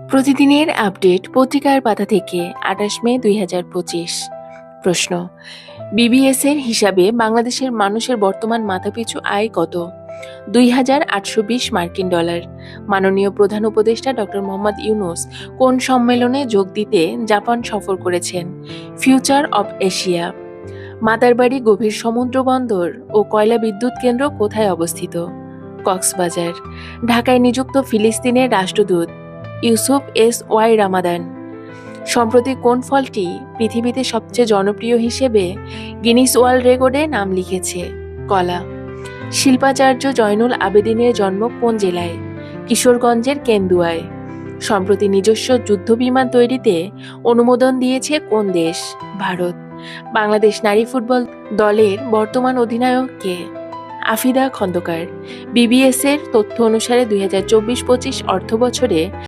প্রতিদিনের আপডেট পত্রিকার পাতা থেকে ২৮ মে ২০২৫। প্রশ্ন: বিবিএস এর হিসাবে বাংলাদেশের মানুষের বর্তমান মাথাপিছু আয় কত? $২,৮২০ মাননীয় প্রধান উপদেষ্টা ডক্টর মোহাম্মদ ইউনূস কোন সম্মেলনে যোগ দিতে জাপান সফর করেছেন? Future of Asia. মাদারবাড়ি গভীর সমুদ্র বন্দর ও কয়লা বিদ্যুৎ কেন্দ্র কোথায় অবস্থিত? কক্সবাজার। ঢাকায় নিযুক্ত ফিলিস্তিনের রাষ্ট্রদূত ইউসুফ এস ওয়াই রামাদান সম্প্রতি কোন ফলটি পৃথিবীতে সবচেয়ে জনপ্রিয় হিসেবে গিনিস ওয়ার্ল্ড রেকর্ডে নাম লিখেছে? কলা। শিল্পাচার্য জয়নুল আবেদিনের জন্ম কোন জেলায়? কিশোরগঞ্জের কেন্দুয়ায়। সম্প্রতি নিজস্ব যুদ্ধবিমান তৈরিতে অনুমোদন দিয়েছে কোন দেশ? ভারত। বাংলাদেশ নারী ফুটবল দলের বর্তমান অধিনায়ক কে? আফিদা খন্দকার। বিবিএস এর তথ্য অনুসারে ২০২৪-২৫ অর্থবছরে